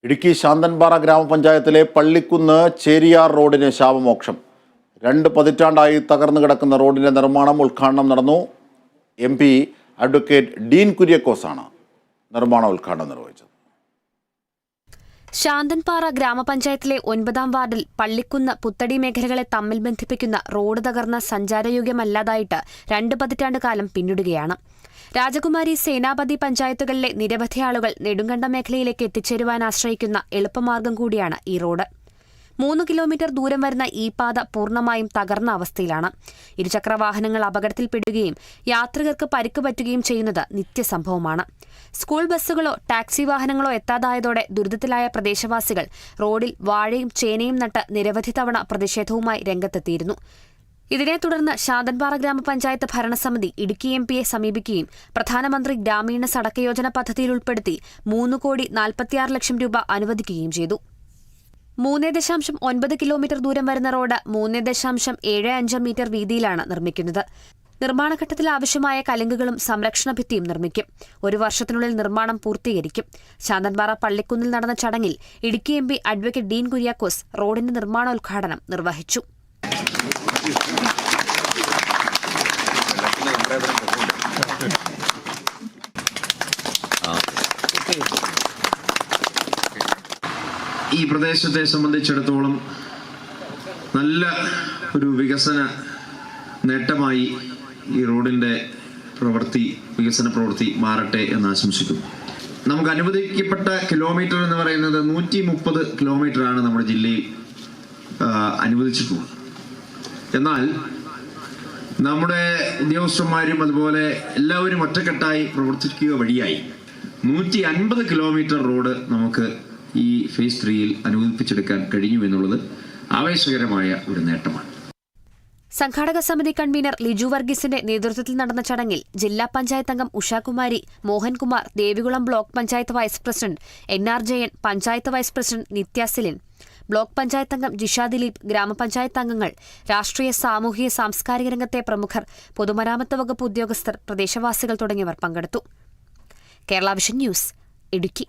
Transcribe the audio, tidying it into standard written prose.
ഇടുക്കി ശാന്തൻപാറ ഗ്രാമപഞ്ചായത്തിലെ പള്ളിക്കുന്ന് ചേരിയാർ റോഡിന് ശാപമോക്ഷം. 2 പതിറ്റാണ്ടായി തകർന്നു കിടക്കുന്ന റോഡിന്റെ നിർമ്മാണം ഉദ്ഘാടനം നടന്നു. MP അഡ്വക്കേറ്റ് ഡീൻ കുര്യക്കോസാണ് നിർമ്മാണ ഉദ്ഘാടനം നിർവഹിച്ചത്. ശാന്തൻപാറ ഗ്രാമപഞ്ചായത്തിലെ 9-ാം വാർഡിൽ പള്ളിക്കുന്ന് പുത്തടി മേഖലകളെ തമ്മിൽ ബന്ധിപ്പിക്കുന്ന റോഡ് തകർന്ന സഞ്ചാരയോഗ്യമല്ലാതായിട്ട് 2 പതിറ്റാണ്ട് കാലം പിന്നിടുകയാണ്. രാജകുമാരി, സേനാപതി പഞ്ചായത്തുകളിലെ നിരവധി ആളുകൾ നെടുങ്കണ്ടം മേഖലയിലേക്ക് എത്തിച്ചേരുവാൻ ആശ്രയിക്കുന്ന എളുപ്പമാർഗം കൂടിയാണ് ഈ റോഡ്. 3 കിലോമീറ്റർ ദൂരം വരുന്ന ഈ പാത പൂർണ്ണമായും തകർന്ന അവസ്ഥയിലാണ്. ഇരുചക്രവാഹനങ്ങൾ അപകടത്തിൽപ്പെടുകയും യാത്രികർക്ക് പരിക്ക് പറ്റുകയും ചെയ്യുന്നത് നിത്യസംഭവമാണ്. സ്കൂൾ ബസ്സുകളോ ടാക്സി വാഹനങ്ങളോ എത്താതായതോടെ ദുരിതത്തിലായ പ്രദേശവാസികൾ റോഡിൽ വാഴയും ചേനയും നട്ട് നിരവധി തവണ പ്രതിഷേധവുമായി രംഗത്തെത്തിയിരുന്നു. ഇതിനെ തുടർന്ന് ശാന്തൻപാറ ഗ്രാമപഞ്ചായത്ത് ഭരണസമിതി ഇടുക്കി MP സമീപിക്കുകയും പ്രധാനമന്ത്രി ഗ്രാമീണ സടക്ക് യോജന പദ്ധതിയിൽ ഉൾപ്പെടുത്തി 3,46,00,000 രൂപ അനുവദിക്കുകയും ചെയ്തു. 3.9 കിലോമീറ്റർ ദൂരം വരുന്ന റോഡ് 3.75 മീറ്റർ വീതിയിലാണ് നിർമ്മിക്കുന്നത്. നിർമ്മാണഘട്ടത്തിൽ ആവശ്യമായ കലുങ്കുകളും സംരക്ഷണ ഭിത്തിയും നിർമ്മിക്കും. 1 വർഷത്തിനുള്ളിൽ നിർമ്മാണം പൂർത്തീകരിക്കും. ശാന്തൻപാറ പള്ളിക്കുന്നിൽ നടന്ന ചടങ്ങിൽ ഇടുക്കി MP അഡ്വക്കേറ്റ് ഡീൻ കുര്യാക്കോസ് റോഡിന്റെ നിർമ്മാണോദ്ഘാടനം നിർവഹിച്ചു. ഈ പ്രദേശത്തെ സംബന്ധിച്ചിടത്തോളം നല്ല ഒരു വികസന നേട്ടമായി ഈ റോഡിന്റെ വികസന പ്രവൃത്തി മാറട്ടെ എന്ന് ആശംസിക്കുന്നു. നമുക്ക് അനുവദിക്കപ്പെട്ട കിലോമീറ്റർ എന്ന് പറയുന്നത് 130 കിലോമീറ്ററാണ് നമ്മുടെ ജില്ലയിൽ അനുവദിച്ചിട്ടുള്ളത്. എന്നാൽ നമ്മുടെ ഉദ്യോഗസ്ഥന്മാരും അതുപോലെ എല്ലാവരും ഒറ്റക്കെട്ടായി പ്രവർത്തിക്കുക വഴിയായി 150 കിലോമീറ്റർ റോഡ് നമുക്ക് ഈ ഫേസ് 3-യിൽ അനുവദിപ്പിച്ചെടുക്കാൻ കഴിഞ്ഞു എന്നുള്ളത് ആവേശകരമായ ഒരു നേട്ടമാണ്. സംഘാടക സമിതി കൺവീനർ ലിജു വർഗീസിന്റെ നേതൃത്വത്തിൽ നടന്ന ചടങ്ങിൽ ജില്ലാ പഞ്ചായത്ത് അംഗം Ushakumari, Mohankumar, Devikulam block panchayat vice president NR Jayan, panchayat vice president Nithya Silin, block panchayat അംഗം ജിഷ ദിലീപ്, ഗ്രാമപഞ്ചായത്ത് അംഗങ്ങൾ, രാഷ്ട്രീയ, സാമൂഹിക, സാംസ്കാരിക രംഗത്തെ പ്രമുഖർ, പൊതുമരാമത്ത് വകുപ്പ് ഉദ്യോഗസ്ഥർ, പ്രദേശവാസികൾ തുടങ്ങിയവർ പങ്കെടുത്തു. Kerala vision news, Idukki.